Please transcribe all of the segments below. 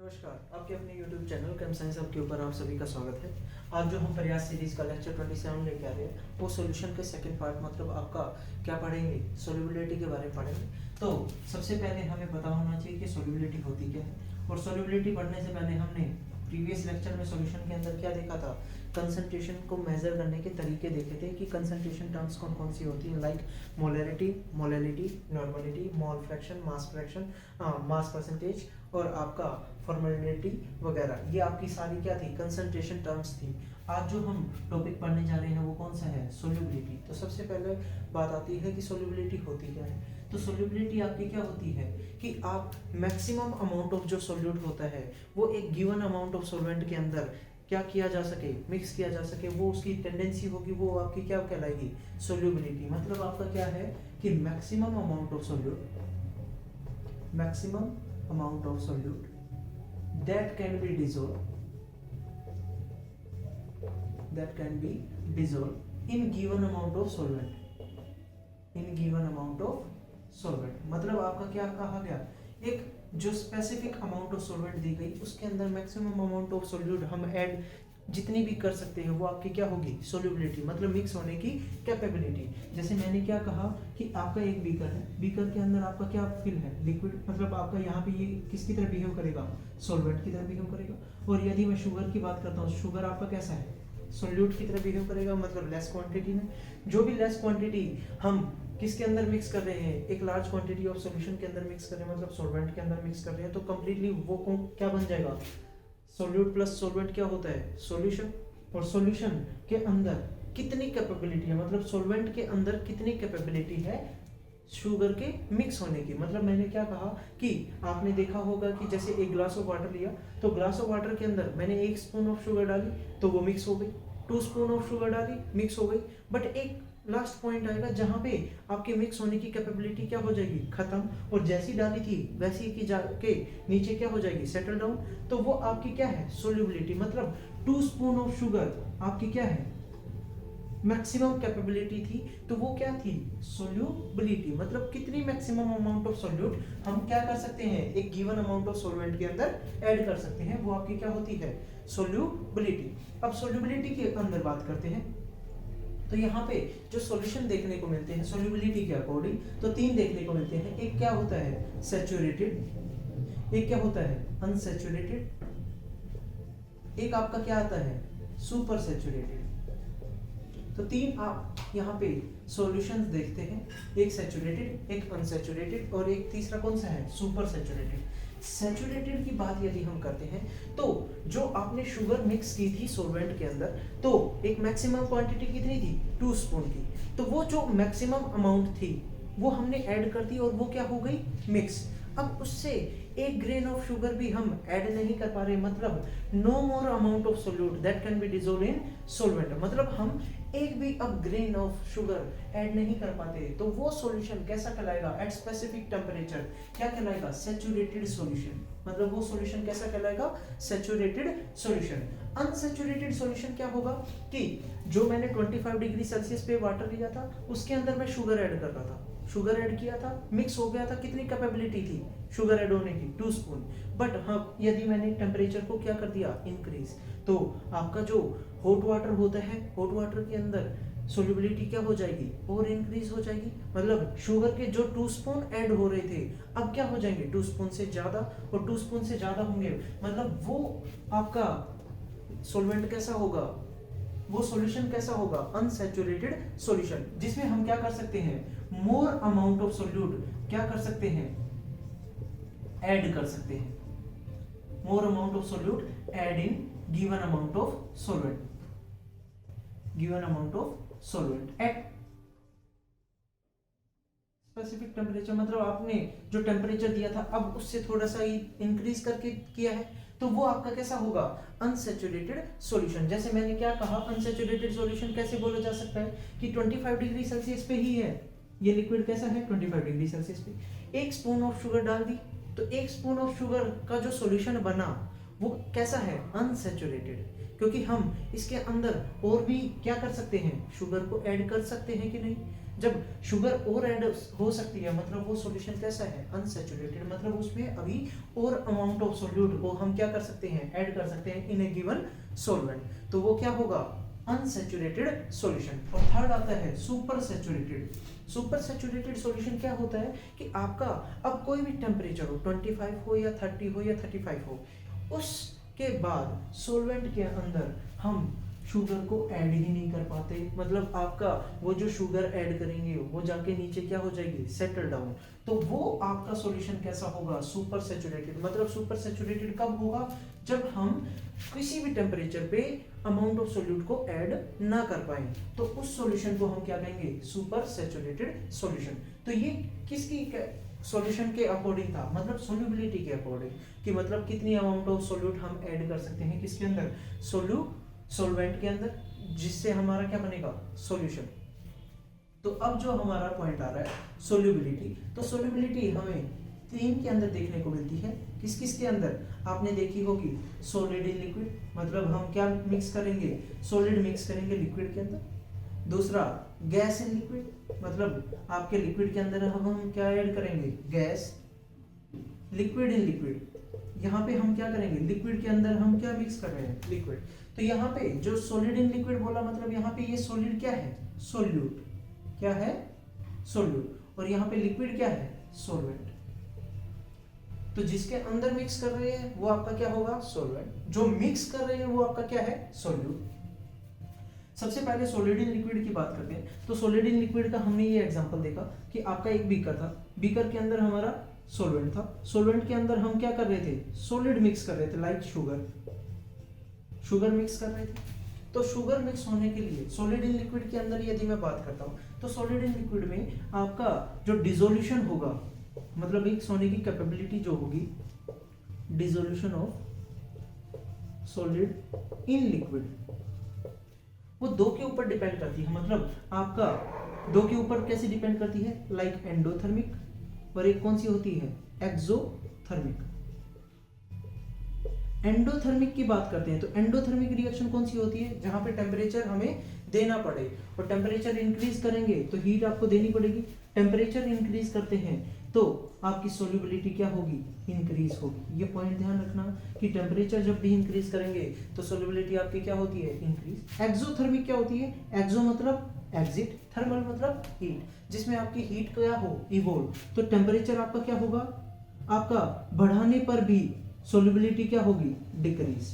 नमस्कार, आपके अपने YouTube चैनल केम साइंस हब के ऊपर आप सभी का स्वागत है। आज जो हम प्रयास सीरीज का लेक्चर 27 लेके आ रहे हैं वो सॉल्यूशन के सेकंड पार्ट मतलब आपका क्या पढ़ेंगे, सॉल्युबिलिटी के बारे में पढ़ेंगे। तो सबसे पहले हमें पता होना चाहिए कि सॉल्युबिलिटी होती क्या है, और सॉल्युबिलिटी पढ़ने से पहले हमने प्रीवियस लेक्चर में सॉल्यूशन के अंदर क्या देखा था, कंसंट्रेशन को मेजर करने के तरीके देखे थे कि कंसंट्रेशन टर्म्स कौन कौन सी होती हैं, like molarity, molality, normality, mole fraction, mass fraction, mass percentage और आपका फॉर्मेलिटी वगैरह। ये आपकी सारी क्या थी, कंसंट्रेशन टर्म्स थी। आज जो हम टॉपिक पढ़ने जा रहे हैं वो कौन सा है, सॉल्युबिलिटी। तो सबसे पहले बात आती है कि सॉल्युबिलिटी होती क्या है। तो सॉल्युबिलिटी आपकी क्या होती है कि आप मैक्सिमम अमाउंट ऑफ जो सॉल्यूट होता है वो एक गिवन अमाउंट ऑफ सॉल्वेंट के अंदर क्या किया जा सके, मिक्स किया जा सके, वो उसकी टेंडेंसी होगी, वो आपकी क्या कहलाएगी, सॉल्युबिलिटी। मतलब आपका क्या है कि maximum amount of solute, maximum amount of solute that can be dissolved in given amount of solvent, in given amount of solvent। मतलब आपका क्या कहा गया, एक जो स्पेसिफिक अमाउंट ऑफ सॉल्वेंट दी गई उसके अंदर मैक्सिमम अमाउंट ऑफ सॉल्यूट हम ऐड जितनी भी कर सकते हैं वो आपकी क्या होगी, सॉल्युबिलिटी, मतलब मिक्स होने की कैपेबिलिटी। जैसे मैंने क्या कहा कि आपका एक बीकर है, बीकर के अंदर आपका क्या फिल है, लिक्विड, मतलब आपका यहाँ पे ये किसकी तरह बिहेव करेगा, सॉल्वेंट की तरह बिहेव करेगा। और यदि मैं शुगर की बात करता हूँ, शुगर आपका कैसा है, सॉल्यूट की तरह बिहेव करेगा, मतलब लेस क्वांटिटी में। जो भी लेस क्वांटिटी हम किसके अंदर मिक्स कर रहे हैं, एक लार्ज क्वांटिटी ऑफ सॉल्यूशन के अंदर मिक्स कर रहे हैं, मतलब सॉल्वेंट के अंदर मिक्स कर रहे हैं, तो कंप्लीटली वो क्या बन जाएगा, सॉल्यूट प्लस सॉल्वेंट क्या होता है, सॉल्यूशन। और सॉल्यूशन के अंदर कितनी कैपेबिलिटी है, मतलब सॉल्वेंट के अंदर कितनी कैपेबिलिटी है शुगर के मिक्स होने की। मतलब मैंने क्या कहा कि आपने देखा होगा कि जैसे एक ग्लास ऑफ वाटर लिया, तो ग्लास ऑफ वाटर के अंदर मैंने 1 स्पून ऑफ शुगर डाली तो वो मिक्स हो गई, 2 स्पून ऑफ शुगर डाली मिक्स हो गई, बट एक लास्ट पॉइंट आएगा जहां पे आपके मिक्स होने की कैपेबिलिटी क्या हो जाएगी, खत्म, और जैसी डाली थी वैसी की जाके नीचे क्या हो जाएगी, सेटल डाउन। तो वो आपकी क्या है, सॉल्युबिलिटी। मतलब 2 स्पून ऑफ शुगर आपकी क्या है, मैक्सिमम कैपेबिलिटी थी, तो वो क्या थी, सॉल्युबिलिटी। मतलब कितनी मैक्सिमम अमाउंट ऑफ सॉल्यूट हम क्या कर सकते हैं, एक गिवन अमाउंट ऑफ सॉल्वेंट के अंदर ऐड कर सकते हैं, वो आपकी क्या होती है, सॉल्युबिलिटी। अब सॉल्युबिलिटी के अंदर बात करते हैं, तो यहाँ पे जो सॉल्यूशन देखने को मिलते हैं सॉल्युबिलिटी के अकॉर्डिंग, तो 3 देखने को मिलते हैं। एक क्या होता है, सैचुरेटेड, एक क्या होता है, अनसैचुरेटेड, एक आपका क्या आता है, सुपर सैचुरेटेड। तो 3 आप यहाँ पे सॉल्यूशंस देखते हैं, एक सैचुरेटेड, एक अनसैचुरेटेड और एक तीसरा कौन सा है, सुपर सैचुरेटेड। सैचुरेटेड की बात यदि हम करते हैं तो जो आपने शुगर मिक्स की थी सॉल्वेंट के अंदर, तो एक मैक्सिमम क्वांटिटी कितनी थी, 2 स्पून की, तो वो जो मैक्सिमम अमाउंट थी वो हमने ऐड कर दी और वो क्या हो गई, मिक्स। अब उससे 1 ग्रेन ऑफ शुगर भी हम ऐड नहीं कर पा रहे, मतलब no more amount of solute that can be dissolved in solvent. मतलब हम एक भी अब ग्रेन ऑफ शुगर ऐड नहीं कर पाते, तो वो सॉल्यूशन कैसा कहलाएगा, एट स्पेसिफिक टेम्परेचर क्या कहलाएगा, सैचुरेटेड सॉल्यूशन। मतलब वो सॉल्यूशन कैसा कहलाएगा, सैचुरेटेड सॉल्यूशन। अनसैचुरेटेड सॉल्यूशन क्या होगा कि जो मैंने 25 डिग्री सेल्सियस पे वाटर लिया था उसके अंदर मैं शुगर ऐड कर रहा था, शुगर ऐड किया था, मिक्स हो गया था, कितनी कैपेबिलिटी थी शुगर ऐड होने की, 2 स्पून। बट हाँ यदि मैंने टेम्परेचर को क्या कर दिया, इंक्रीज, तो आपका जो हॉट वाटर होता है, हॉट वाटर के अंदर सॉल्युबिलिटी क्या हो जाएगी, और इंक्रीज हो जाएगी। मतलब शुगर के जो 2 स्पून ऐड हो रहे थे अब क्या हो जाएंगे, 2 स्पून से ज्यादा, और 2 स्पून से ज्यादा होंगे, मतलब वो आपका सॉल्वेंट कैसा होगा, वो सॉल्यूशन कैसा होगा, अनसैचुरेटेड सॉल्यूशन, जिसमें हम क्या कर सकते हैं, मोर अमाउंट ऑफ सॉल्यूट क्या कर सकते हैं, ऐड कर सकते हैं, मोर amount of solute add in given amount of solvent, given amount of solvent at specific temperature. मतलब आपने जो टेम्परेचर दिया था अब उससे थोड़ा सा इंक्रीज करके किया है, तो वो आपका कैसा होगा, अनसैचुरेटेड सॉल्यूशन। जैसे मैंने क्या कहा, अनसैचुरेटेड सॉल्यूशन कैसे बोला जा सकता है कि 25 डिग्री सेल्सियस पे ही है ये लिक्विड, कैसा है 25 डिग्री सेल्सियस पे। 1 स्पून ऑफ शुगर डाल दी, तो 1 स्पून ऑफ शुगर का जो सॉल्यूशन बना वो कैसा है, अनसैचुरेटेड, क्योंकि हम इसके अंदर और भी क्या कर सकते हैं, शुगर को ऐड कर सकते हैं कि नहीं। जब शुगर और ऐड हो सकती है मतलब वो सॉल्यूशन कैसा है, अनसैचुरेटेड, मतलब उसमें अभी और अमाउंट ऑफ सॉल्यूट को हम क्या कर सकते हैं, ऐड कर सकते हैं इन ए गिवन सॉल्वेंट, तो वो क्या होगा, अनसैचुरेटेड सॉल्यूशन। और थर्ड आता है super saturated. Super saturated solution क्या होता है कि आपका अब कोई भी टेम्परेचर हो, 25 हो या 30 हो या 35 हो, उसके बाद सॉल्वेंट के अंदर हम शुगर को ऐड ही नहीं कर पाते, मतलब आपका वो जो शुगर ऐड करेंगे वो जाके नीचे क्या हो जाएगी, सेटल डाउन, तो वो आपका सॉल्यूशन कैसा होगा, सुपर सैचुरेटेड। मतलब सुपर सैचुरेटेड कब होगा, जब हम किसी भी टेम्परेचर पे अमाउंट ऑफ सोल्यूट को ऐड ना कर पाए, तो उस सॉल्यूशन को हम क्या कहेंगे, सुपर सैचुरेटेड सॉल्यूशन। तो ये किसकी सॉल्यूशन के अकॉर्डिंग था, मतलब सोल्यूबिलिटी के अकॉर्डिंग, कि मतलब कितनी अमाउंट ऑफ सोल्यूट हम ऐड कर सकते हैं किसके अंदर, सॉल्वेंट के अंदर, जिससे हमारा क्या बनेगा, सॉल्यूशन। तो अब जो हमारा पॉइंट आ रहा है सोल्यूबिलिटी, तो सोल्यूबिलिटी हमें तीन के अंदर देखने को मिलती है। किस किस के अंदर, आपने देखी होगी सॉलिड इन लिक्विड, मतलब हम क्या मिक्स करेंगे, सॉलिड मिक्स करेंगे लिक्विड के अंदर। दूसरा गैस इन लिक्विड, मतलब आपके लिक्विड के अंदर हम क्या ऐड करेंगे, गैस। लिक्विड इन लिक्विड, यहाँ पे हम क्या करेंगे, लिक्विड के अंदर हम क्या मिक्स कर रहे हैं, लिक्विड। तो यहाँ पे जो सॉलिड इन लिक्विड बोला, मतलब यहाँ पे ये सॉलिड क्या है, सोल्यूट, क्या है, सोल्यूट, और यहाँ पे लिक्विड क्या है, सॉल्वेंट। तो जिसके अंदर मिक्स कर रहे हैं वो आपका क्या होगा, सॉल्वेंट, जो मिक्स कर रहे हैं वो आपका क्या है, सोल्यूट। सबसे पहले सॉलिड इन लिक्विड की बात करते हैं। तो सॉलिड इन लिक्विड का हमने ये एग्जांपल देखा कि आपका एक बीकर था, बीकर के अंदर हमारा सॉल्वेंट था, सॉल्वेंट के अंदर हम क्या कर रहे थे, सॉलिड मिक्स कर रहे थे, लाइक शुगर मिक्स कर रहे थे। तो शुगर मिक्स होने के लिए सॉलिड इन लिक्विड के अंदर यदि मैं बात करता हूँ, तो सॉलिड इन लिक्विड में आपका जो डिसोल्यूशन होगा, मतलब मिक्स होने की कैपेबिलिटी जो होगी, dissolution of solid in liquid, वो दो के ऊपर डिपेंड करती है। मतलब आपका दो के ऊपर कैसे डिपेंड करती है, लाइक एंडोथर्मिक, और एक कौन सी होती है, एक्सोथर्मिक। एंडोथर्मिक की बात करते हैं तो एंडोथर्मिक रिएक्शन कौन सी होती है, जहां पे टेम्परेचर हमें देना पड़े, और टेम्परेचर इंक्रीज करेंगे तो हीट आपको देनी पड़ेगी। टेम्परेचर इंक्रीज करते हैं तो आपकी सोल्यूबिलिटी क्या होगी, इंक्रीज होगी। ये पॉइंट ध्यान रखना कि टेम्परेचर जब भी इंक्रीज करेंगे तो सोल्यूबिलिटी आपकी क्या होती है, इंक्रीज। एक्सोथर्मिक क्या होती है, एक्सो मतलब एग्जिट, थर्मल मतलब हीट, जिसमें आपकी हीट क्या हो, इवोल्व। तो टेम्परेचर आपका क्या होगा, आपका बढ़ाने पर भी सोल्यूबिलिटी क्या होगी, डिक्रीज,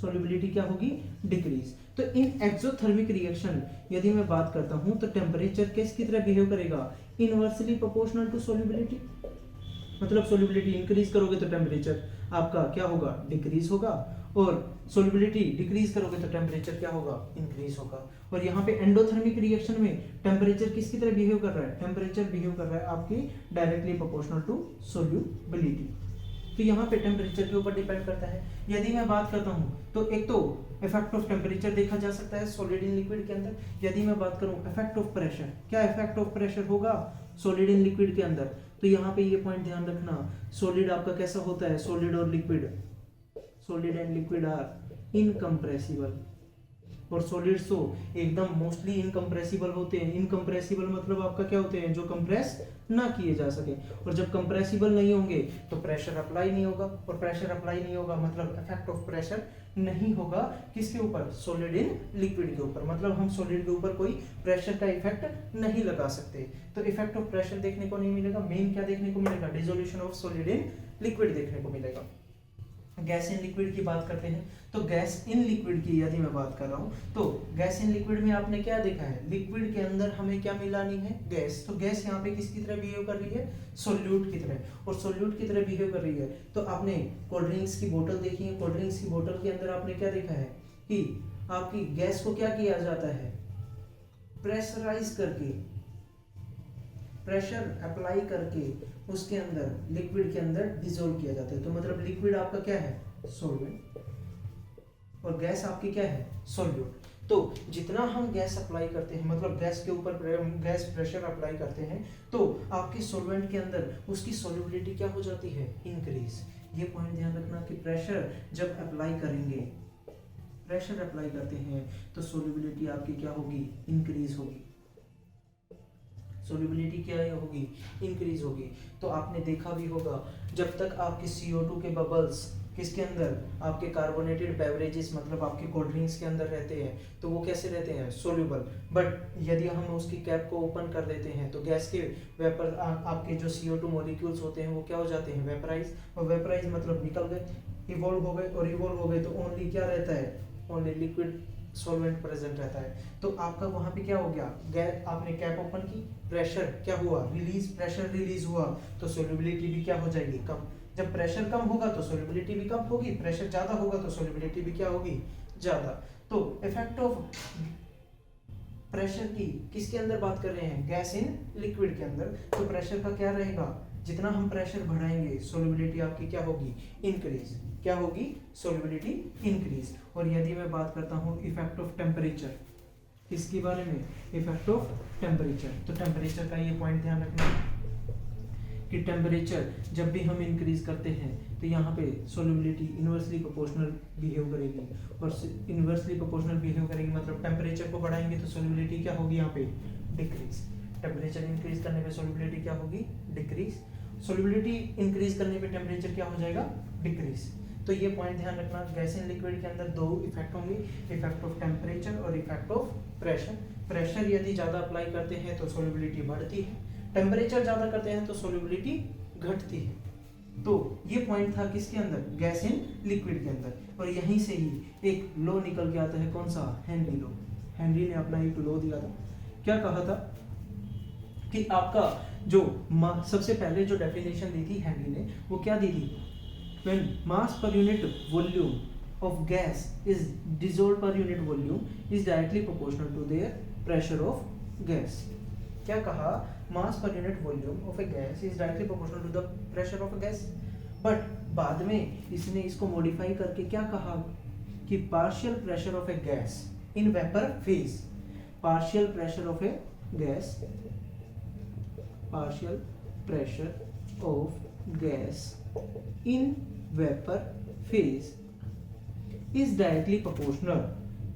सोल्यूबिलिटी क्या होगी, डिक्रीज। तो इन एक्सोथर्मिक रिएक्शन यदि मैं बात करता हूं तो टेम्परेचर किसकी तरह बिहेव करेगा, इनवर्सली प्रोपोर्शनल टू सोल्यूबिलिटी। मतलब सोल्यूबिलिटी इंक्रीज करोगे तो टेम्परेचर आपका क्या होगा, डिक्रीज होगा, और सोल्यूबिलिटी डिक्रीज करोगे तो टेम्परेचर क्या होगा, इंक्रीज होगा। और यहाँ पे एंडोथर्मिक रिएक्शन में टेम्परेचर किसकी तरह बिहेव कर रहा है, टेम्परेचर बिहेव कर रहा है आपकी डायरेक्टली प्रोपोर्शनल टू सोल्यूबिलिटी। तो यहाँ पे टेम्परेचर के ऊपर डिपेंड करता है। यदि मैं बात करता हूँ तो एक तो इफेक्ट ऑफ टेम्परेचर देखा जा सकता है सॉलिड इन लिक्विड के अंदर। यदि मैं बात करूँ इफेक्ट ऑफ प्रेशर, क्या इफेक्ट ऑफ प्रेशर होगा सॉलिड इन लिक्विड के अंदर, तो यहाँ पे ये पॉइंट ध्यान रखना, सॉलिड आपका कैसा होता है, सॉलिड और liquid, solid and liquid are incompressible, और सॉलिड्स तो एकदम मोस्टली इनकम्प्रेसिबल होते हैं। इनकम्प्रेसिबल मतलब आपका क्या होते हैं, जो कंप्रेस ना किए जा सके, और जब कंप्रेसिबल नहीं होंगे तो प्रेशर अप्लाई नहीं होगा, और प्रेशर अप्लाई नहीं होगा मतलब इफेक्ट ऑफ प्रेशर नहीं होगा किसके ऊपर, सॉलिड इन लिक्विड के ऊपर। मतलब हम सॉलिड के ऊपर कोई प्रेशर का इफेक्ट नहीं लगा सकते, तो इफेक्ट ऑफ प्रेशर देखने को नहीं मिलेगा। मेन क्या देखने को मिलेगा, dissolution of solid in liquid देखने को मिलेगा। गैस इन लिक्विड की बात करते हैं तो गैस इन लिक्विड की यदि मैं बात कर रहा हूं तो गैस इन लिक्विड में आपने क्या देखा है, लिक्विड के अंदर हमें क्या मिलानी है, गैस। तो गैस यहाँ पे किसकी तरह बिहेव कर रही है, सोल्यूट की तरह, और सोल्यूट की तरह बिहेव कर रही है। तो आपने कोल्ड ड्रिंक्स की बोतल देखी है, कोल्ड ड्रिंक्स की बोतल के अंदर आपने क्या देखा है कि आपकी गैस को क्या किया जाता है, प्रेशराइज करके, प्रेशर अप्लाई करके उसके अंदर लिक्विड के अंदर डिसॉल्व किया जाता है। तो मतलब लिक्विड आपका क्या है, सॉल्वेंट, और गैस आपकी क्या है, सॉल्यूट। तो जितना हम गैस अप्लाई करते हैं, मतलब गैस के ऊपर गैस प्रेशर अप्लाई करते हैं, तो आपके सॉल्वेंट के अंदर उसकी सॉल्युबिलिटी क्या हो जाती है, इंक्रीज। ये पॉइंट ध्यान रखना कि प्रेशर जब अप्लाई करेंगे, प्रेशर अप्लाई करते हैं तो सोल्यूबिलिटी आपकी क्या होगी, इंक्रीज होगी। सोल्यूबिलिटी क्या होगी, इंक्रीज होगी। तो आपने देखा भी होगा जब तक आपके CO2 के बबल्स किसके अंदर, आपके कार्बोनेटेड बेवरेजेस मतलब आपके कोल्ड ड्रिंक्स के अंदर रहते हैं, तो वो कैसे रहते हैं, सोल्यूबल। बट यदि हम उसकी कैप को ओपन कर देते हैं तो गैस के वेपर आपके जो CO2 मॉलिक्यूल्स होते हैं वो क्या हो जाते हैं, वेपराइज। और वेपराइज मतलब निकल गए, इवॉल्व हो गए, और इवॉल्व हो गए तो ओनली क्या रहता है, ओनली लिक्विड सॉल्वेंट प्रेजेंट रहता है। तो आपका वहां पे क्या हो गया, गैस आपने कैप ओपन की, प्रेशर क्या हुआ, रिलीज, प्रेशर रिलीज हुआ तो सोल्यूबिलिटी भी क्या हो जाएगी, कम। जब प्रेशर कम होगा तो सोल्यूबिलिटी भी कम होगी, प्रेशर ज्यादा होगा तो सोल्यूबिलिटी भी क्या होगी, ज्यादा। तो इफेक्ट ऑफ प्रेशर की किसके अंदर बात कर रहे हैं, गैस इन लिक्विड के अंदर। तो प्रेशर का क्या रहेगा, जितना हम प्रेशर बढ़ाएंगे सोल्यूबिलिटी आपकी क्या होगी, इंक्रीज। क्या होगी, सोल्यूबिलिटी इंक्रीज। और यदि मैं बात करता हूँ इफेक्ट ऑफ टेम्परेचर, किसके बारे में, इफेक्ट ऑफ टेम्परेचर। तो टेम्परेचर का ये पॉइंट ध्यान रखना कि टेम्परेचर जब भी हम इंक्रीज करते हैं तो यहाँ पे सोल्यूबिलिटी इन्वर्सली प्रोपोर्शनल बिहेव करेगी, और इन्वर्सली प्रोपोर्शनल बिहेव करेगी मतलब टेम्परेचर को बढ़ाएंगे तो सोल्यूबिलिटी क्या होगी यहाँ पे, डिक्रीज। टेम्परेचर इंक्रीज करने पे सोल्यूबिलिटी क्या होगी, डिक्रीज। सोल्यूबिलिटी इंक्रीज करने पे टेम्परेचर क्या हो जाएगा, डिक्रीज। तो ये पॉइंट ध्यान रखना, गैस इन लिक्विड के अंदर दो इफेक्ट होंगे, इफेक्ट ऑफ टेम्परेचर और इफेक्ट ऑफ प्रेशर। प्रेशर यदि ज्यादा अप्लाई करते हैं तो सोल्यूबिलिटी बढ़ती है, टेम्परेचर ज्यादा करते हैं तो सोल्यूबिलिटी घटती है। तो ये पॉइंट था किसके अंदर, गैस इन लिक्विड के अंदर। और यहीं से ही एक लॉ निकल के आता है, कौन सा, हेनरी लॉ। हेनरी ने अपना एक लॉ दिया था, क्या कहा था कि आपका जो सबसे पहले जो डेफिनेशन दी थी हेनरी ने, वो क्या दी थी, when mass per unit volume of gas is dissolved per unit volume is directly proportional to their pressure of gas। क्या कहा, mass per unit volume of a gas is directly proportional to the pressure of a gas। But बाद में इसने इसको modify करके क्या कहा कि partial pressure of a gas in vapor phase, partial pressure of a gas, partial pressure of gas in vapor phase is directly proportional,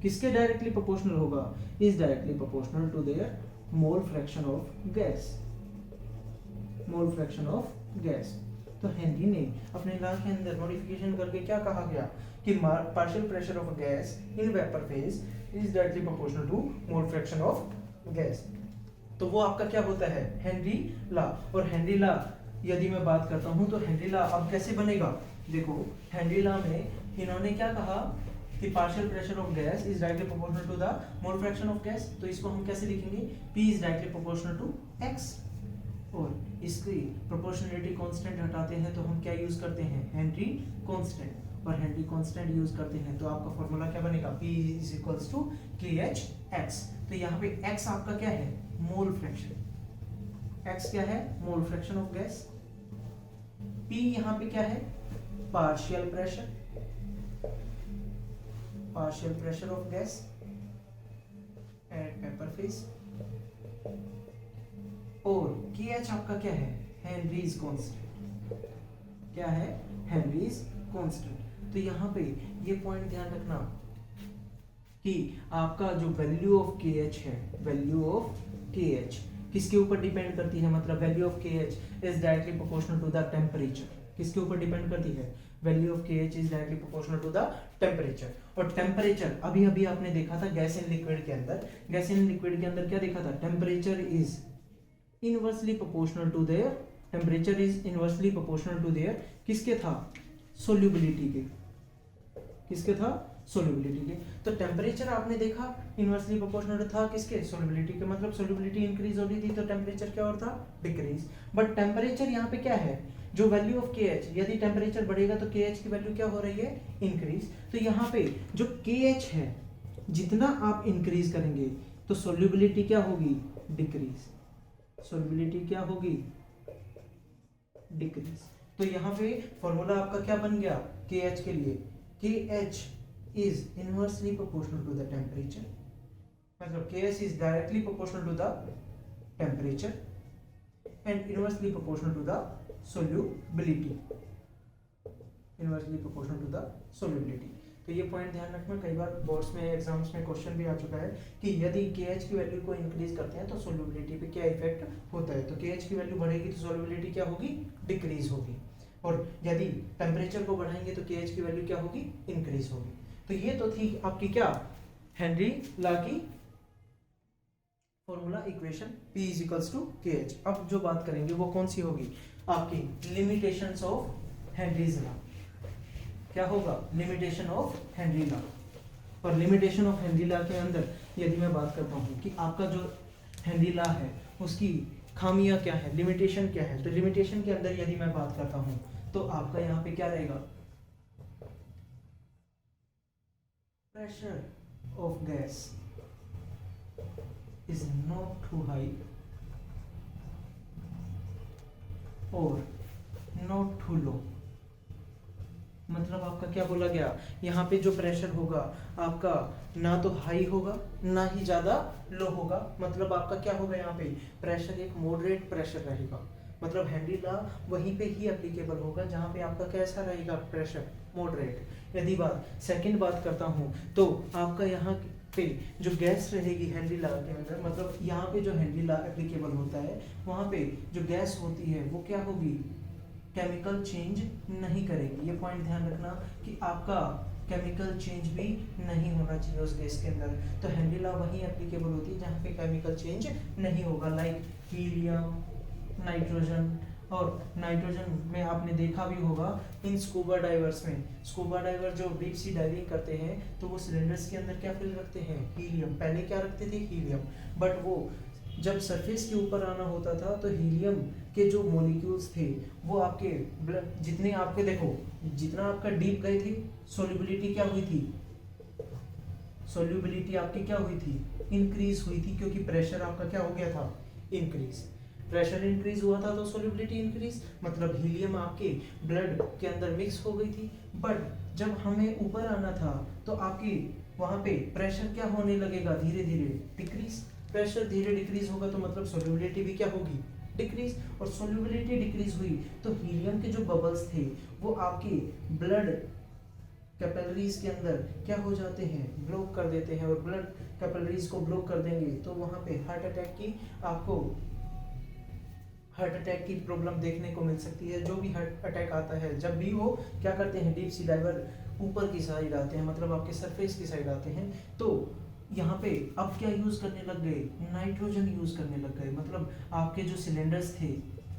किसके directly proportional होगा, is directly proportional to their mole fraction of gas, mole fraction of gas। तो Henry ने अपने law के अंदर modification करके क्या कहा गया कि partial pressure of gas in vapour phase is directly proportional to mole fraction of gas. तो वो आपका क्या होता है, हेनरी लॉ। और हेनरी लॉ यदि मैं बात करता हूं तो हेनरी लॉ अब कैसे बनेगा, देखो हेनरी लॉ में इन्होंने क्या कहा कि partial pressure of gas is directly proportional to the mole fraction of gas. तो इसको हम कैसे लिखेंगे, P is directly proportional to x। और इसकी प्रोपोर्शनलिटी कांस्टेंट हटाते हैं तो हम क्या यूज करते हैं, हेनरी कांस्टेंट। और हेनरी कांस्टेंट यूज करते हैं तो आपका फॉर्मूला क्या बनेगा, P is equals to KHx। तो यहाँ पे x आपका क्या है, मोल फ्रैक्शन। x क्या है, मोल फ्रैक्शन ऑफ गैस। P यहाँ पे क्या है, partial pressure, partial pressure of gas at vapour phase. और KH आपका क्या है, हेनरीज कांस्टेंट। क्या है, हेनरीज कांस्टेंट। तो यहाँ पे ये पॉइंट ध्यान रखना कि आपका जो वैल्यू ऑफ KH है, वैल्यू ऑफ KH किसके ऊपर डिपेंड करती है, मतलब value of KH is directly proportional to the temperature. किसके ऊपर डिपेंड करती है, value of KH is directly proportional to the temperature. और टेम्परेचर अभी अभी आपने देखा था गैस इन लिक्विड के अंदर, गैस इन लिक्विड के अंदर क्या देखा था, temperature is inversely proportional to there, temperature is inversely proportional to there किसके था, सोल्यूबिलिटी के। किसके था, सोल्यूबिलिटी के। तो टेम्परेचर आपने देखा इनवर्सली प्रोपोर्शनल था किसके, सोल्यूबिलिटी के। मतलब सोल्यूबिलिटी इंक्रीज हो रही थी तो टेम्परेचर क्या होता, डिक्रीज। बट टेम्परेचर यहाँ पे क्या है, जो वैल्यू ऑफ KH, यदि टेम्परेचर बढ़ेगा तो KH की वैल्यू क्या हो रही है, इंक्रीज। तो यहाँ पे जो KH है जितना आप इंक्रीज करेंगे तो सोल्यूबिलिटी क्या होगी, डिक्रीज। सोल्यूबिलिटी क्या होगी, डिक्रीज। तो यहाँ पे फॉर्मूला आपका क्या बन गया KH के लिए, KH is inversely proportional to the temperature, मतलब KH is directly proportional to the temperature and inversely proportional to the solubility। Inversely proportional to the solubility. तो ये पॉइंट ध्यान रखना, कई बार बोर्ड्स में एग्जाम्स में क्वेश्चन भी आ चुका है कि यदि KH की वैल्यू को इंक्रीज करते हैं तो सोल्यूबिलिटी पे क्या इफेक्ट होता है। तो KH की वैल्यू बढ़ेगी तो सोल्यूबिलिटी क्या होगी, डिक्रीज होगी, और यदि टेम्परेचर को बढ़ाएंगे तो KH की वैल्यू क्या होगी, इंक्रीज होगी। तो ये तो थी आपकी क्या, हेनरी लॉ की formula equation P is to KH। अब जो बात करेंगे वो कौन सी होगी, आपकी लिमिटेशंस ऑफ हेनरीज लॉ। क्या होगा, लिमिटेशन ऑफ हेनरी लॉ। और लिमिटेशन ऑफ हेनरी लॉ के अंदर यदि मैं बात करता हूँ कि आपका जो हेनरी लॉ है उसकी खामियां क्या है, लिमिटेशन क्या है, तो लिमिटेशन के अंदर यदि मैं बात करता हूँ तो आपका यहाँ पे क्या रहेगा, pressure of gas is not too high or not too low। मतलब आपका क्या बोला गया, यहाँ पे जो प्रेशर होगा आपका ना तो हाई होगा ना ही ज्यादा लो होगा। मतलब आपका क्या होगा, यहाँ पे प्रेशर एक मॉडरेट प्रेशर रहेगा। मतलब हेनरी लॉ वहीं पे ही एप्लीकेबल होगा जहाँ पे आपका कैसा रहेगा, प्रेशर मॉडरेट। यदि सेकंड बात करता हूँ तो आपका यहाँ पे जो गैस रहेगी हेनरी लॉ के अंदर, मतलब यहाँ पे जो हेनरी लॉ एप्लीकेबल होता है वहाँ पे जो गैस होती है वो क्या होगी, केमिकल चेंज नहीं करेगी। ये पॉइंट ध्यान रखना कि आपका केमिकल चेंज भी नहीं होना चाहिए उस गैस के अंदर। तो हेनरी लॉ वहीं एप्लीकेबल होती है जहाँ पे केमिकल चेंज नहीं होगा, लाइक हीलियम, नाइट्रोजन। और नाइट्रोजन में आपने देखा भी होगा इन स्कूबा डाइवर्स में, स्कूबा डाइवर जो डीप सी डाइविंग करते हैं तो वो सिलेंडर्स के अंदर क्या फिल रखते हैं, हीलियम। पहले क्या रखते थे, हीलियम, बट वो जब सरफेस के ऊपर आना होता था तो हीलियम के जो मॉलिक्यूल्स थे वो आपके जितने आपके देखो जितना आपका डीप गए थे सोल्यूबिलिटी क्या हुई थी, सोल्यूबिलिटी आपकी क्या हुई थी, इंक्रीज हुई थी, क्योंकि प्रेशर आपका क्या हो गया था, इंक्रीज। प्रेशर इंक्रीज हुआ था तो सोल्यूबिलिटी इंक्रीज, मतलब हीलियम आपके ब्लड के अंदर मिक्स हो गई थी। बट जब हमें ऊपर आना था तो आपकी वहां पे प्रेशर क्या होने लगेगा, धीरे धीरे डिक्रीज। प्रेशर धीरे डिक्रीज होगा तो मतलब सोल्यूबिलिटी भी क्या होगी, डिक्रीज। और सोल्यूबिलिटी डिक्रीज हुई तो हीलियम के जो बबल्स थे वो आपके ब्लड कैपिलरीज के अंदर क्या हो जाते हैं, ब्लॉक कर देते हैं। और ब्लड कैपिलरीज को ब्लॉक कर देंगे तो वहां पे हार्ट अटैक की प्रॉब्लम देखने को मिल सकती है। जो भी हार्ट अटैक आता है जब भी वो क्या करते हैं, डीप सी डाइवर ऊपर की साइड आते हैं, मतलब आपके सरफेस की साइड आते हैं। तो यहाँ पे अब क्या यूज करने लग गए, नाइट्रोजन यूज करने लग गए। मतलब आपके जो सिलेंडर्स थे,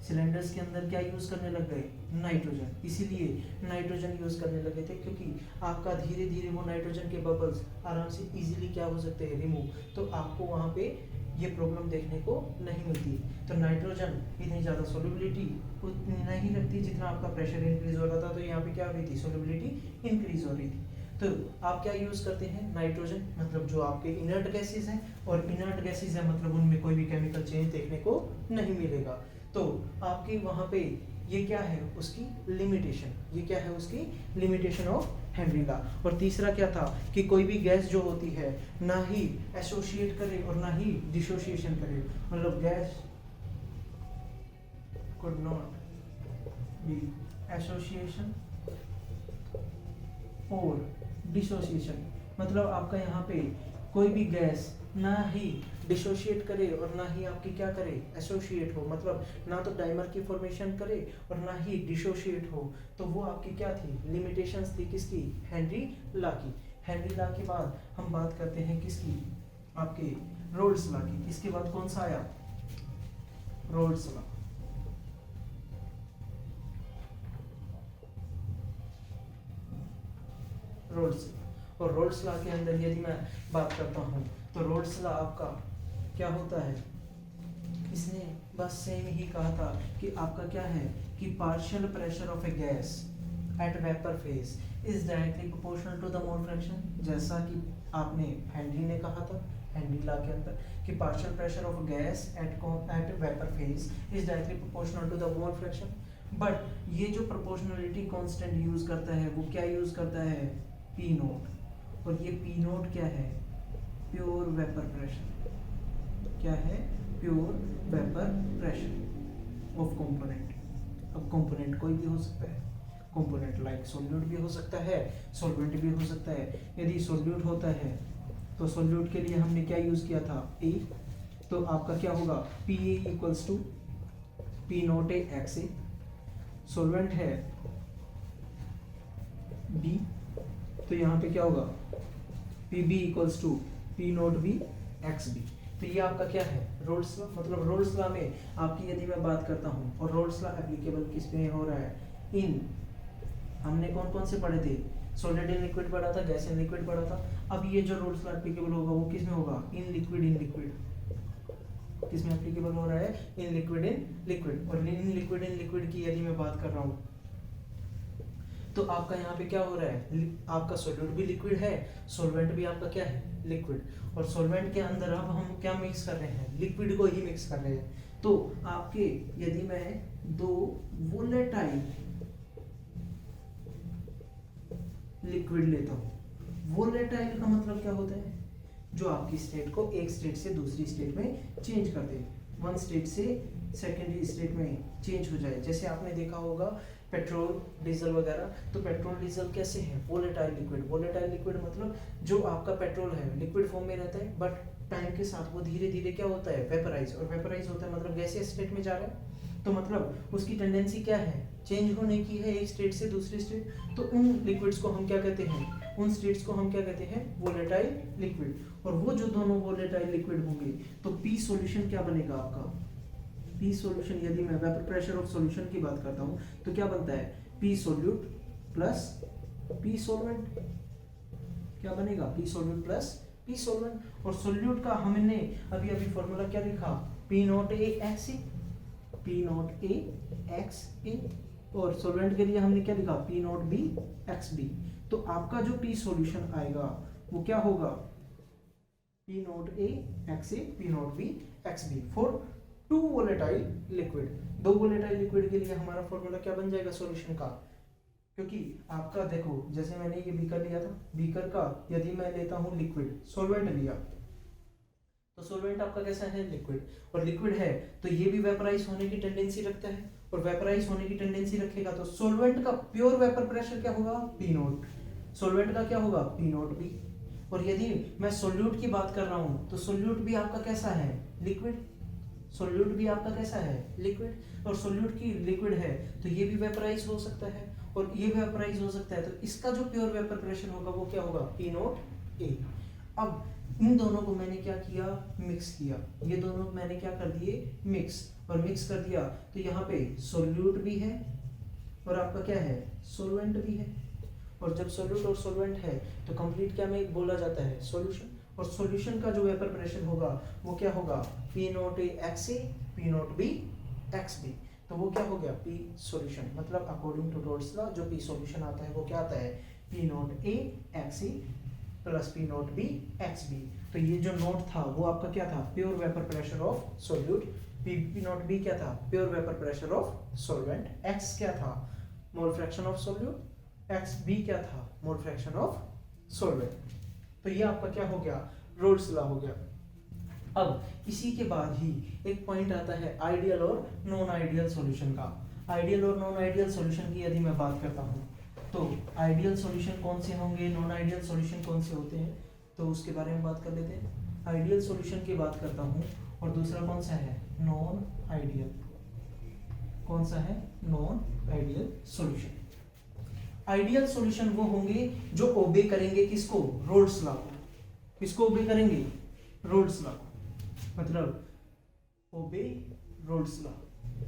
सिलेंडर्स के अंदर क्या यूज करने लग गए, नाइट्रोजन। इसीलिए नाइट्रोजन यूज करने लगे थे क्योंकि आपका धीरे धीरे वो नाइट्रोजन के बबल्स आराम से इजीली क्या हो सकते हैं, रिमूव। तो आपको वहाँ पे ये प्रॉब्लम देखने को नहीं मिलती। तो नाइट्रोजन इतनी ज़्यादा सोल्यूबिलिटी उतनी नहीं रखती जितना आपका प्रेशर इंक्रीज हो रहा था। तो यहाँ पे क्या हो रही थी, सोल्यूबिलिटी इंक्रीज हो रही थी। तो आप क्या यूज करते हैं, नाइट्रोजन, मतलब जो आपके इनर्ट गैसेज हैं। और इनर्ट गैसेज है मतलब उनमें कोई भी केमिकल चेंज देखने को नहीं मिलेगा। तो आपके वहाँ पे ये क्या है, उसकी लिमिटेशन, ये क्या है उसकी लिमिटेशन ऑफ हेनरी लॉ। और तीसरा क्या था कि कोई भी गैस जो होती है ना ही एसोसिएट करे और ना ही डिसोसिएशन करे। मतलब gas could not be association और डिसोसिएशन। मतलब आपका यहाँ पे कोई भी गैस ना ही डिसोशिएट करे और ना ही आपकी क्या करे, एसोसिएट हो। मतलब ना तो डाइमर की फॉर्मेशन करे और ना ही डिसोशिएट हो। तो वो आपकी क्या थी, लिमिटेशंस थी किसकी, हेनरी लॉ की। हेनरी लॉ के बाद हम बात करते हैं किसकी, आपके रोल्स लॉ की। इसके बाद कौन सा आया, रोल्स लॉ। रोल्स और रोल्स लॉ के अंदर यदि मैं बात करता हूँ तो रोल्स लॉ आपका क्या होता है, इसने बस सेम ही कहा था कि आपका क्या है कि partial pressure of a gas at vapour phase is directly proportional to the mole fraction. जैसा कि आपने हेनरी ने कहा था हेनरी लॉ के अंदर कि partial pressure of gas at vapour phase is directly proportional to the mole fraction. But ये जो प्रोपोर्शनलिटी कांस्टेंट यूज करता है वो क्या यूज करता है, पी नोट। और ये पी नोट क्या है, प्योर वेपर प्रेशर। क्या है, pure vapour pressure of component. अब कंपोनेंट कोई भी हो सकता है, कंपोनेंट, लाइक सोल्यूट भी हो सकता है, सॉल्वेंट भी हो सकता है। यदि सोल्यूट होता है तो सोल्यूट के लिए हमने क्या यूज किया था, ए, तो आपका क्या होगा, P A equals to P not A X A. Solvent है बी, तो यहाँ पे क्या होगा, P B equals to P not B X B. तो ये आपका क्या है, रोल्स लॉ। मतलब रोल्स लॉ में आपकी यदि मैं बात करता हूँ, और रोल्स लॉ एप्लीकेबल किस पे हो रहा है, इन, हमने कौन कौन से पढ़े थे, सॉलिड इन लिक्विड पढ़ा था, गैस इन लिक्विड पढ़ा था। अब ये जो रोल्स लॉ एप्लीकेबल होगा वो किस में होगा, इन लिक्विड, इन लिक्विड किस में एप्लीकेबल हो रहा है, इन लिक्विड, इन लिक्विड। और इन लिक्विड, इन लिक्विड की यदि मैं बात कर रहा हूँ तो आपका यहाँ पे क्या हो रहा है, आपका सॉल्यूट भी लिक्विड है, सॉल्वेंट भी आपका क्या है, लिक्विड। और सॉल्वेंट के अंदर अब हम क्या मिक्स कर रहे हैं, लिक्विड को ही मिक्स कर रहे हैं। तो आपके यदि मैं दो वोलेटाइल लिक्विड लेता हूँ, वोलेटाइल का मतलब क्या होता है, जो आपकी स्टेट को एक स्टेट से दूसरी स्टेट में चेंज कर दे, वन स्टेट से सेकेंडरी स्टेट में चेंज हो जाए। जैसे आपने देखा होगा पेट्रोल डीजल वगैरह, तो पेट्रोल डीजल कैसे है, वोलेटाइल लिक्विड। वोलेटाइल लिक्विड मतलब जो आपका पेट्रोल है लिक्विड फॉर्म में रहता है, बट टाइम के साथ वो धीरे धीरे क्या होता है, वेपराइज, और वेपराइज होता है मतलब गैसीय स्टेट में जा रहा है। तो मतलब उसकी टेंडेंसी क्या है, चेंज होने की है एक स्टेट से दूसरी स्टेट। तो उन लिक्विड्स को हम क्या कहते हैं, उन स्टेट्स को हम क्या कहते हैं, वोलेटाइल लिक्विड। और वो जो दोनों वोलेटाइल लिक्विड होंगे तो पी सॉल्यूशन क्या बनेगा आपका, पी सॉल्यूशन, यदि मैं वेपर प्रेशर ऑफ सॉल्यूशन की बात करता हूं तो क्या बनता है, P solute plus P solvent, क्या बनेगा, P solute plus P solvent. और सॉल्यूट का हमने अभी अभी फॉर्मूला क्या लिखा, P not A X A, P not A X A. और सॉल्वेंट के लिए हमने क्या लिखा, P not B X B. तो आपका जो पी सॉल्यूशन आएगा वो क्या होगा, P not A X A, P not B X B for two volatile liquid. दो वोलेटाइल लिक्विड के लिए हमारा फॉर्मूला क्या बन जाएगा सॉल्यूशन का, क्योंकि आपका देखो जैसे मैंने ये बीकर लिया था, बीकर का यदि मैं लेता हूं लिक्विड, सॉल्वेंट लिया, तो सॉल्वेंट आपका कैसा है, लिक्विड। और लिक्विड है तो ये भी वेपराइज होने की टेंडेंसी रखता है, और वेपराइज होने की टेंडेंसी रखेगा तो सॉल्वेंट का प्योर वेपर प्रेशर क्या होगा, पी नॉट। सॉल्वेंट का क्या होगा, पी नॉट बी। और यदि मैं सोल्यूट की बात कर रहा हूं तो सोल्यूट भी आपका कैसा है, लिक्विड। सोल्यूट भी आपका कैसा है, लिक्विड। और सोल्यूट की लिक्विड है तो ये भी वेपराइज हो सकता है और ये भी वेपराइज हो सकता है, तो इसका जो प्योर वेपर प्रेशर होगा वो क्या होगा, पी नॉट ए। अब इन दोनों को मैंने क्या किया, मिक्स किया, ये दोनों मैंने क्या कर दिए, मिक्स। और मिक्स कर दिया तो यहाँ पे सोल्यूट भी है और आपका क्या है, सोलवेंट भी है। और जब सोल्यूट और सोलवेंट है तो कंप्लीट क्या में बोला जाता है, सॉल्यूशन। और सॉल्यूशन का जो वेपर प्रेशर होगा वो क्या होगा, P not A X A, P not B X B. तो वो क्या हो गया, पी सॉल्यूशन। मतलब अकॉर्डिंग टू रोल्स लॉ जो पी सॉल्यूशन आता है वो क्या आता है, P not A X A plus P not B X B. तो ये जो नोट था वो आपका क्या था, pure vapour pressure of solute. P not B क्या था, pure vapour pressure of solvent. X क्या था, mole fraction of solute. X B क्या था, मोल फ्रैक्शन ऑफ सॉल्वेंट। तो ये आपका क्या हो गया, रोल्स लॉ हो गया। अब इसी के बाद ही एक पॉइंट आता है आइडियल और नॉन आइडियल सॉल्यूशन का। आइडियल और नॉन आइडियल सॉल्यूशन की यदि मैं बात करता हूँ तो आइडियल सॉल्यूशन कौन से होंगे, नॉन आइडियल सॉल्यूशन कौन से होते हैं, तो उसके बारे में बात कर लेते हैं। आइडियल सॉल्यूशन की बात करता हूँ और दूसरा कौन सा है, नॉन आइडियल। कौन सा है, non ideal solution. Ideal solution वो होंगे जो ओबे करेंगे किसको, रोल्स लॉ को। किसको ओबे करेंगे, रोल्स लॉ को। मतलब ओबे रोल्स लॉ।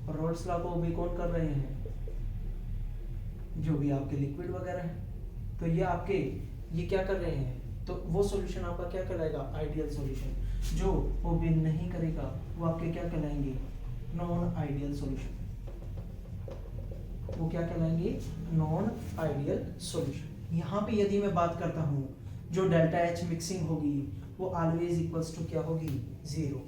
और रोल्स लॉ को ओबे कौन कर रहे हैं, जो भी आपके लिक्विड वगैरह है। तो ये आपके ये क्या कर रहे हैं, तो वो सॉल्यूशन आपका क्या कहलाएगा, आइडियल सॉल्यूशन। जो ओबे नहीं करेगा वो आपके क्या कहलाएंगे, नॉन आइडियल सॉल्यूशन। वो क्या कहलाएंगे, नॉन आइडियल सॉल्यूशन। यहाँ पे यदि मैं बात करता हूँ जो डेल्टा एच मिक्सिंग होगी वो ऑलवेज इक्वल्स टू क्या होगी, 0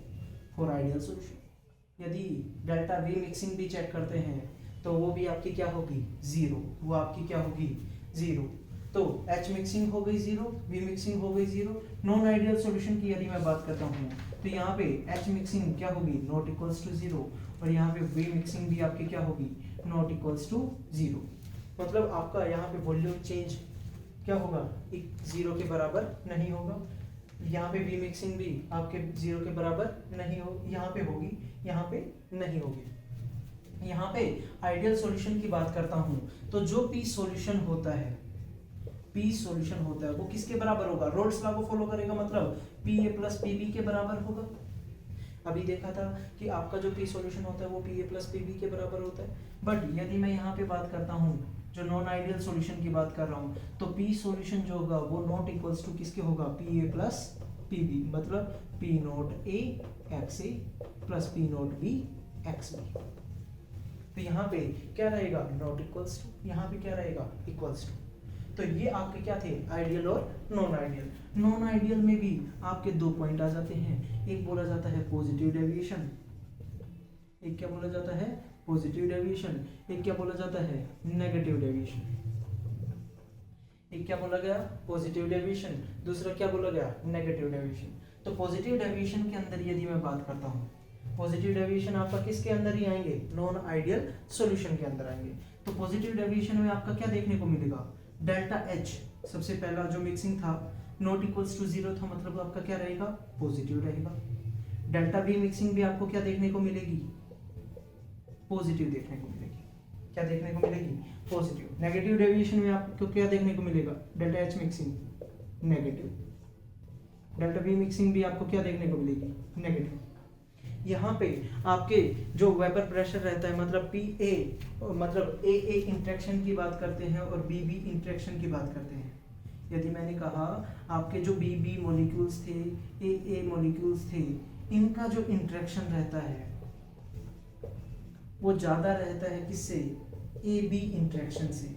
फॉर आइडियल सॉल्यूशन। यदि डेल्टा वी मिक्सिंग भी चेक करते हैं तो वो भी आपकी क्या होगी, 0। वो आपकी क्या होगी, 0। तो एच मिक्सिंग हो गई 0, वी मिक्सिंग हो गई 0। नॉन आइडियल सॉल्यूशन की यदि मैं बात करता हूँ तो यहाँ पे एच मिक्सिंग क्या होगी, नॉट इक्वल्स टू 0। और यहाँ पे वी मिक्सिंग भी आपकी क्या होगी, नॉट इक्वल्स टू 0। मतलब आपका यहाँ पे वॉल्यूम चेंज क्या होगा, 0 के बराबर नहीं होगा। यहाँ पे वी मिक्सिंग भी आपके 0 के बराबर नहीं हो, यहाँ पे होगी, यहाँ पे नहीं होगी। यहाँ पे आइडियल सॉल्यूशन की बात करता हूँ तो जो पी सॉल्यूशन होता है, पी सॉल्यूशन होता है वो किसके बराबर होगा, रोल्स लॉ को फॉलो करेगा, मतलब P A plus P B के बराबर होगा। अभी देखा था कि आपका जो पी सॉल्यूशन होता है वो P A plus P B के बराबर होता है। बट यदि मैं यहाँ पे बात करता हूँ जो नॉन आइडियल सॉल्यूशन की बात कर रहा हूँ, तो पी सॉल्यूशन जो होगा वो नॉट इक्वल्स टू किसके होगा, P A plus P B, मतलब P not A X A plus P not B X B. तो यहाँ पे क्या रहेगा, नॉट इक्वल्स टू, यहाँ पे क्या रहेगा, इक्वल्स टू। तो ये आपके क्या थे, आइडियल और नॉन आइडियल। नॉन आइडियल में भी आपके दो पॉइंट आ जाते हैं, एक बोला जाता है पॉजिटिव डेविएशन, एक क्या बोला जाता है, पॉजिटिव डेविएशन, एक क्या बोला जाता है, नेगेटिव डेविएशन। एक क्या बोला गया, पॉजिटिव डेविएशन, दूसरा क्या बोला गया, नेगेटिव डेविएशन। तो पॉजिटिव डेविएशन के अंदर यदि मैं बात करता हूँ, पॉजिटिव डेविएशन आपका किसके अंदर ही आएंगे, नॉन आइडियल सॉल्यूशन के अंदर आएंगे। तो पॉजिटिव डेविएशन में आपका क्या देखने को मिलेगा, डेल्टा एच, सबसे पहला जो मिक्सिंग था नॉट इक्वल्स टू 0 था, मतलब आपका क्या रहेगा, पॉजिटिव रहेगा। डेल्टा वी मिक्सिंग भी आपको क्या देखने को मिलेगी, पॉजिटिव देखने को मिलेगी। क्या देखने को मिलेगी, पॉजिटिव। नेगेटिव डेविएशन में आपको क्या देखने को मिलेगा, delta H mixing negative, delta we mixing भी आपको क्या देखने को मिलेगी, नेगेटिव। यहाँ पे आपके जो वेपर प्रेशर रहता है, मतलब पी ए, मतलब ए इंट्रैक्शन की बात करते हैं और बी बी इंट्रैक्शन की बात करते हैं। यदि मैंने कहा आपके जो बी बी मॉलिक्यूल्स थे, ए मॉलिक्यूल्स थे, इनका जो इंट्रैक्शन रहता है वो ज्यादा रहता है किससे, ए बी इंट्रैक्शन से।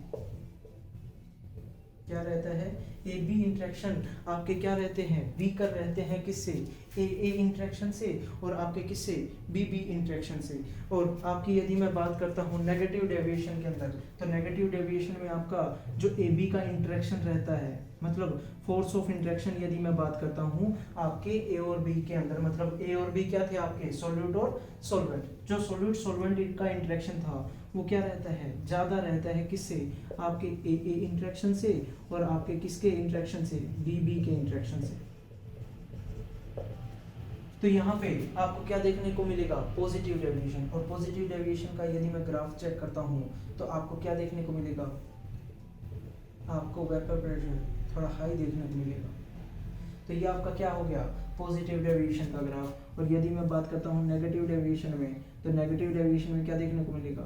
क्या रहता है, ए बी इंट्रैक्शन आपके क्या रहते हैं, वीकर रहते हैं किससे, ए इंट्रैक्शन से, और आपके किससे, बी बी इंट्रैक्शन से। और आपकी यदि मैं बात करता हूँ नेगेटिव डेविएशन के अंदर, तो नेगेटिव डेविएशन में आपका जो ए बी का इंट्रैक्शन रहता है, मतलब फोर्स ऑफ इंट्रैक्शन यदि मैं बात करता हूँ आपके ए और बी के अंदर, मतलब ए और बी क्या थे आपके, सॉल्यूट और सॉल्वेंट। जो सॉल्यूट सॉल्वेंट का इंट्रैक्शन था वो क्या रहता है, ज्यादा रहता है किससे, आपके ए इंट्रैक्शन से, और आपके किसके इंट्रैक्शन से, बी बी के इंट्रैक्शन से। तो यहाँ पे आपको क्या देखने को मिलेगा, पॉजिटिव डेविएशन। और पॉजिटिव डेविएशन का यदि मैं ग्राफ चेक करता हूँ तो आपको क्या देखने को मिलेगा, आपको वेपर प्रेशर थोड़ा हाई देखने को मिलेगा। तो ये आपका क्या हो गया, पॉजिटिव डेविएशन का ग्राफ। और यदि मैं बात करता हूँ नेगेटिव डेविएशन में, तो नेगेटिव डेविएशन में क्या देखने को मिलेगा,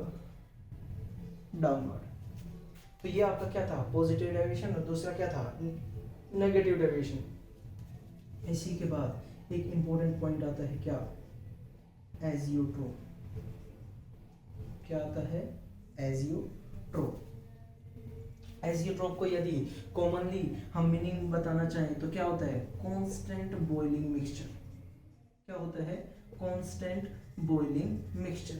डाउनवर्ड। तो ये आपका क्या था, पॉजिटिव डेविएशन, और दूसरा क्या था, नेगेटिव डेविएशन। इसी के बाद एक इंपॉर्टेंट पॉइंट आता है क्या, एजियोट्रोप। क्या आता है, एजियोट्रोप। एजियोट्रोप को यदि कॉमनली हम मीनिंग बताना चाहें तो क्या होता है, कांस्टेंट बॉइलिंग मिक्सचर। क्या होता है, कांस्टेंट बॉइलिंग मिक्सचर।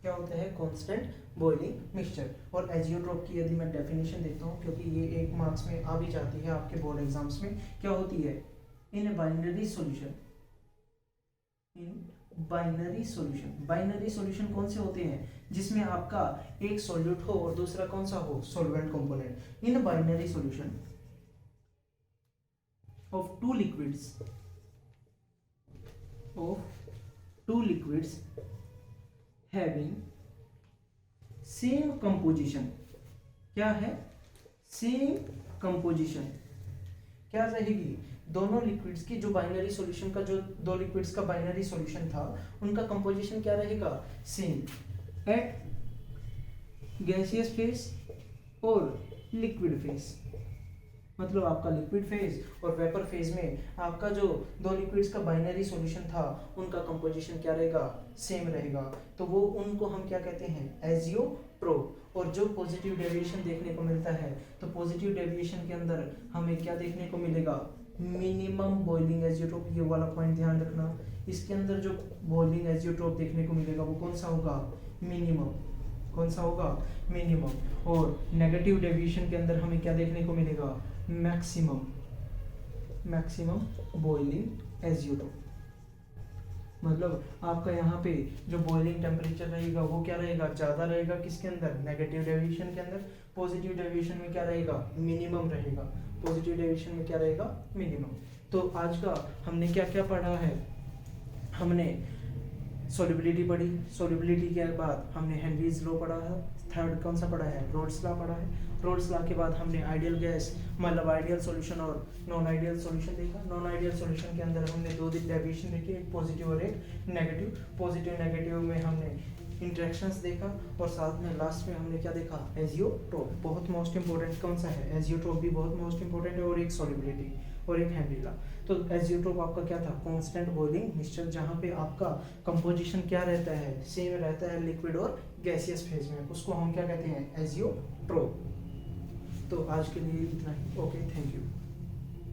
क्या होता है, कांस्टेंट बॉइलिंग मिक्सचर। और एजियोट्रोप की यदि मैं डेफिनेशन देता हूँ, क्योंकि ये एक मार्क्स में आ भी जाती है आपके बोर्ड एग्जाम्स में, क्या होती है, in a binary solution, in binary solution. Binary solution कौन से होते हैं, जिसमें आपका एक सॉल्यूट हो और दूसरा कौन सा हो, solvent component. In binary solution of two liquids having same composition. क्या है, सेम कंपोजिशन। क्या रहेगी, दोनों लिक्विड्स की जो बाइनरी सॉल्यूशन का, जो दो लिक्विड्स का बाइनरी सॉल्यूशन था, उनका कंपोजिशन क्या रहेगा, सेम एट गैसियस फेज और लिक्विड फेज। मतलब आपका लिक्विड फेज और वेपर फेज में आपका जो दो लिक्विड्स का बाइनरी सॉल्यूशन था उनका कंपोजिशन क्या रहेगा, सेम रहेगा। तो वो उनको हम क्या कहते हैं, एजियोट्रोप। और जो पॉजिटिव डेविएशन देखने को मिलता है, तो पॉजिटिव डेविएशन के अंदर हमें क्या देखने को मिलेगा, मिनिमम बॉइलिंग एजियोट्रोप। ये वाला पॉइंट ध्यान रखना, इसके अंदर जो बॉइलिंग एजियोट्रोप देखने को मिलेगा वो कौन सा होगा, मिनिमम। कौन सा होगा, मिनिमम। और नेगेटिव डेविएशन के अंदर हमें क्या देखने को मिलेगा, मैक्सिमम बॉइलिंग एजियोट्रोप। मतलब आपका यहाँ पे जो बॉइलिंग टेम्परेचर रहेगा वो क्या रहेगा, ज़्यादा रहेगा किसके अंदर, नेगेटिव डेविएशन के अंदर। पॉजिटिव डेविएशन में क्या रहेगा, मिनिमम रहेगा। पॉजिटिव डेविएशन में क्या रहेगा, मिनिमम। तो आज का हमने क्या क्या पढ़ा है, हमने सॉल्युबिलिटी पढ़ी, सॉल्युबिलिटी के बाद हमने हेनरीज लॉ पढ़ा है, थर्ड कौन सा पढ़ा है, रोल्स लॉ पढ़ा है। रोल्स लॉ के बाद हमने आइडियल गैस मतलब आइडियल सॉल्यूशन और नॉन आइडियल सॉल्यूशन देखा। नॉन आइडियल सॉल्यूशन के अंदर हमने दो डेविएशन देखी, एक पॉजिटिव और एक नेगेटिव। पॉजिटिव नेगेटिव में हमने इंटरेक्शंस देखा और साथ में लास्ट में हमने क्या देखा, एजियोट्रोप। बहुत मोस्ट इंपॉर्टेंट कौन सा है, एजियोट्रोप भी बहुत मोस्ट इंपॉर्टेंट है, और एक सॉल्युबिलिटी और एक हेनरी लॉ। तो एजियोट्रोप आपका क्या था, कांस्टेंट बॉइलिंग मिक्सचर, जहाँ पे आपका कंपोजिशन क्या रहता है, सेम रहता है लिक्विड और गैसियस फेज में, उसको हम क्या कहते हैं, एजियोट्रोप। तो आज के लिए इतना ही, ओके, थैंक यू।